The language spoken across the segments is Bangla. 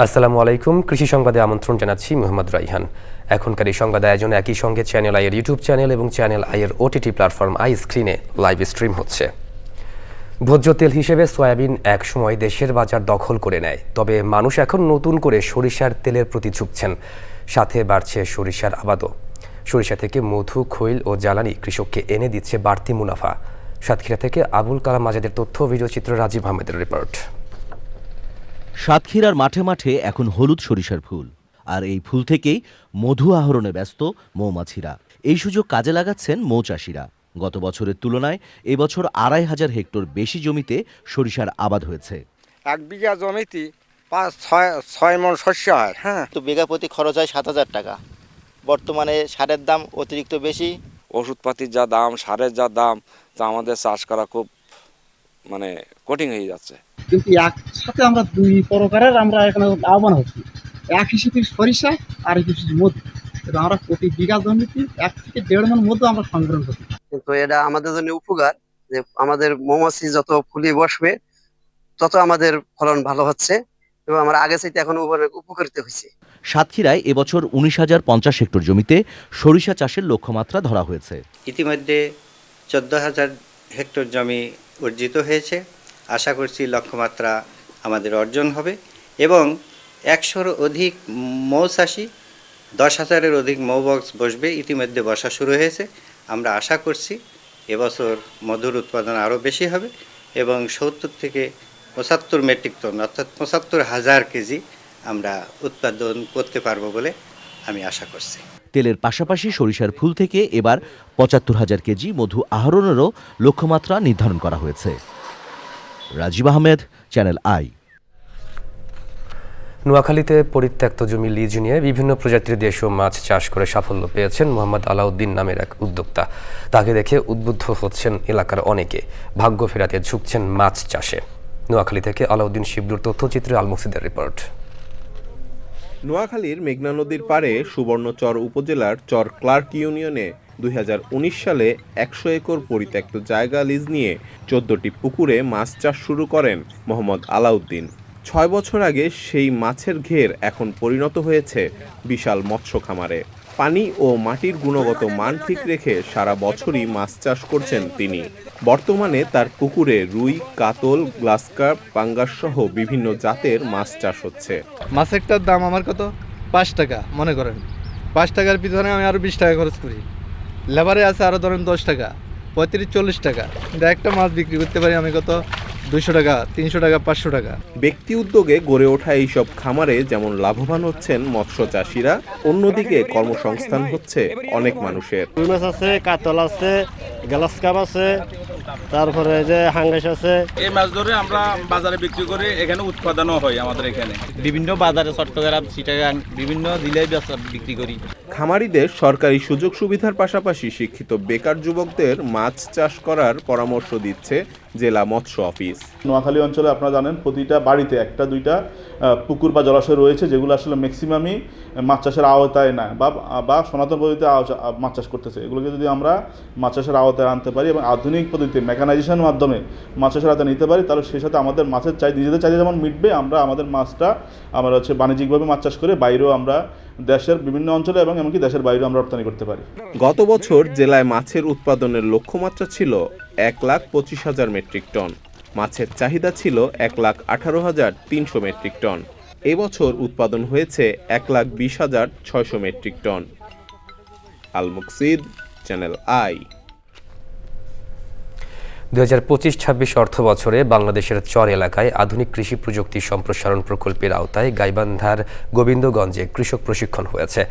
আসসালামু আলাইকুম। কৃষি সংবাদে আমন্ত্রণ জানাচ্ছি মোহাম্মদ রাইহান। এখনকার এই সংবাদ আয়োজন একই সঙ্গে চ্যানেল আইয়ের ইউটিউব চ্যানেল এবং চ্যানেল আইয়ের ওটিটি প্ল্যাটফর্ম আই স্ক্রিনে লাইভ স্ট্রিম হচ্ছে। ভোজ্য তেল হিসেবে সয়াবিন এক সময় দেশের বাজার দখল করে নেয়, তবে মানুষ এখন নতুন করে সরিষার তেলের প্রতি ঝুঁকছেন। সাথে বাড়ছে সরিষার আবাদও। সরিষা থেকে মধু, খৈল ও জ্বালানি কৃষককে এনে দিচ্ছে বাড়তি মুনাফা। সাতক্ষীরা থেকে আবুল কালাম আজাদের তথ্য, ভিডিওচিত্র রাজীব আহমেদের রিপোর্ট। সাতক্ষীরার মাঠে মাঠে এখন হলুদ সরিষার ফুল, আর এই ফুল থেকেই মধু আহরণে ব্যস্ত মৌমাছিরা। এই সুযোগ কাজে লাগাচ্ছেন মৌচাষিরা। গত বছরের তুলনায় এবছর ২৫০০ হেক্টর বেশি জমিতে সরিষার আবাদ হয়েছে। ১ বিঘা জমিতে ৫-৬ মণ শস্য হয়। তো বিঘা প্রতি খরচ হয় ৭,০০০ টাকা। বর্তমানে সারের দাম অতিরিক্ত বেশি, ওষুধপাতির যা দাম, সারের যা দাম, তা আমাদের চাষ করা খুব কঠিন হয়ে যাচ্ছে। কিন্তু একসাথে আমরা দুই প্রকারের আমরা এখানে আহ্বান হচ্ছি, এক হিসেবে সরিষা আর এক হিসেবে মধু। কিন্তু আমরা প্রতি বিঘা জমিতে ১ থেকে ১.৫ মণ মধু আমরা সংগ্রহ করি। কিন্তু এটা আমাদের জন্য উপকার, যে আমাদের মৌমাছি যত ফুলে বসবে তত আমাদের ফলন ভালো হচ্ছে এবং আমরা আগে চাইতে এখন উপকৃত হয়েছি। সাতক্ষীরায় এবছর ১৯,০৫০ হেক্টর জমিতে সরিষা চাষের লক্ষ্যমাত্রা ধরা হয়েছে। ইতিমধ্যে ১৪,০০০ হেক্টর জমি অর্জিত হয়েছে। আশা করছি লক্ষ্যমাত্রা আমাদের অর্জন হবে এবং ১০০-র অধিক মৌচাষি, ১০,০০০-এর অধিক মৌবক্স বসবে। ইতিমধ্যে বসা শুরু হয়েছে। আমরা আশা করছি এবছর মধুর উৎপাদন আরও বেশি হবে এবং ৭০ থেকে ৭৫ মেট্রিক টন অর্থাৎ ৭৫,০০০ কেজি আমরা উৎপাদন করতে পারবো বলে আমি আশা করছি। তেলের পাশাপাশি সরিষার ফুল থেকে এবার ৭৫,০০০ কেজি মধু আহরণেরও লক্ষ্যমাত্রা নির্ধারণ করা হয়েছে। Rajiv Ahmed, Channel I. নোয়াখালীতে পরিত্যক্ত জমি লিজ নিয়ে বিভিন্ন প্রজাতির দেশীয় মাছ চাষ করে সাফল্য পেয়েছেন মোহাম্মদ আলাউদ্দিন নামের এক উদ্যোক্তা। তাকে দেখে উদ্বুদ্ধ হচ্ছেন এলাকার অনেকে, ভাগ্য ফেরাতে ঝুঁকছেন মাছ চাষে। নোয়াখালী থেকে আলাউদ্দিন শিবদুর তথ্যচিত্রে আলমুকসিদের রিপোর্ট। নোয়াখালীর মেঘনা নদীর পাড়ে সুবর্ণচর উপজেলার চর ক্লার্ক ইউনিয়নে ২০১৯ সালে ১০০ একর পরিত্যক্ত জায়গা লিজ নিয়ে ১৪টি পুকুরে মাছ চাষ শুরু করেন মোহাম্মদ আলাউদ্দিন। ৬ বছর আগে সেই মাছের ঘের এখন পরিণত হয়েছে বিশাল মৎস্য খামারে। পানি ও মাটির গুণগত মান ঠিক রেখে সারা বছরই মাছ চাষ করছেন তিনি। বর্তমানে তার পুকুরে রুই, কাতল, গ্লাস কার্প, পাঙ্গাস সহ বিভিন্ন জাতের মাছ চাষ হচ্ছে। মাছেরটার দাম আমার কত ৫ টাকা, মনে করেন ৫ টাকার পিছনে আমি আরও ২০ টাকা খরচ করি। লেবারে আছে আরও ধরেন ১০ টাকা, ৩৫-৪০ টাকা। কিন্তু একটা মাছ বিক্রি করতে পারি আমি কত ২০০ টাকা, ৩০০ টাকা, ৫০০ টাকা। ব্যক্তি উদ্যোগে গড়ে ওঠা এইসব খামারে যেমন লাভবান হচ্ছেন মৎস্য চাষিরা, অন্যদিকে কর্মসংস্থান হচ্ছে অনেক মানুষের। রুই মাছ আছে, কাতল আছে, গ্লাস কাপ আছে, তারপরে যে হাঙ্গাস আছে। এই মাছ ধরে আমরা বাজারে বিক্রি করি, এখানে উৎপাদনও হয় আমাদের এখানে। বিভিন্ন বাজারে চট্টগ্রাম, চিটাগাং বিভিন্ন জেলায় বিক্রি করি। খামারিদের সরকারি সুযোগ সুবিধার পাশাপাশি শিক্ষিত বেকার যুবকদের মাছ চাষ করার পরামর্শ দিচ্ছে জেলা মৎস্য অফিস। নোয়াখালী অঞ্চলে আপনারা জানেন প্রতিটা বাড়িতে একটা দুইটা পুকুর বা জলাশয় রয়েছে, যেগুলো আসলে ম্যাক্সিমামই মাছ চাষের আওতায় না বা সনাতন পদ্ধতিতে মাছ চাষ করতেছে। এগুলোকে যদি আমরা মাছ চাষের আওতায় আনতে পারি এবং আধুনিক পদ্ধতিতে মেকানাইজেশনের মাধ্যমে মাছ চাষের আওতায় নিতে পারি, তাহলে সেই সাথে আমাদের মাছের নিজেদের চাহিদা যেমন মিটবে, আমরা আমাদের মাছটা আমরা বাণিজ্যিকভাবে মাছ চাষ করে বাইরেও আমরা দেশের বিভিন্ন অঞ্চলে এবং এমনকি দেশের বাইরেও আমরা রপ্তানি করতে পারি। গত বছর জেলায় মাছের উৎপাদনের লক্ষ্যমাত্রা ছিল ১,২৫,০০০ মেট্রিক টন। মাছের চাহিদা ছিল ১,১৮,৩০০ মেট্রিক টন। এবছর উৎপাদন হয়েছে ১,২০,৬০০ metric ton. Almuksid, channel I. ২০২৫-২৬ অর্থ বছরে বাংলাদেশের চর এলাকায় আধুনিক কৃষি প্রযুক্তি সম্প্রসারণ প্রকল্পের আওতায় গাইবান্ধার গোবিন্দগঞ্জে কৃষক প্রশিক্ষণ হয়েছে।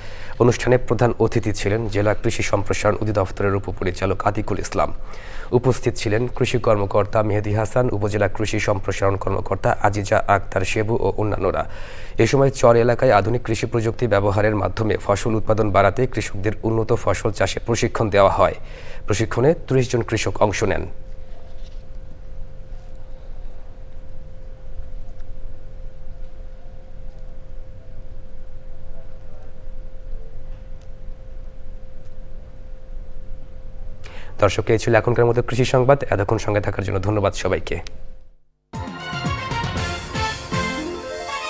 অনুষ্ঠানে প্রধান অতিথি ছিলেন জেলা কৃষি সম্প্রসারণ অধিদপ্তরের উপপরিচালক আতিকুল ইসলাম। উপস্থিত ছিলেন কৃষি কর্মকর্তা মেহেদি হাসান, উপজেলা কৃষি সম্প্রসারণ কর্মকর্তা আজিজা আক্তার শেবু ও অন্যান্যরা। এ সময় চর এলাকায় আধুনিক কৃষি প্রযুক্তি ব্যবহারের মাধ্যমে ফসল উৎপাদন বাড়াতে কৃষকদের উন্নত ফসল চাষে প্রশিক্ষণ দেওয়া হয়। প্রশিক্ষণে ৩০ জন কৃষক অংশ নেন। দর্শক, এই ছিল এখনকার মতো কৃষি সংবাদ। এতক্ষণ সঙ্গে থাকার জন্য ধন্যবাদ সবাইকে।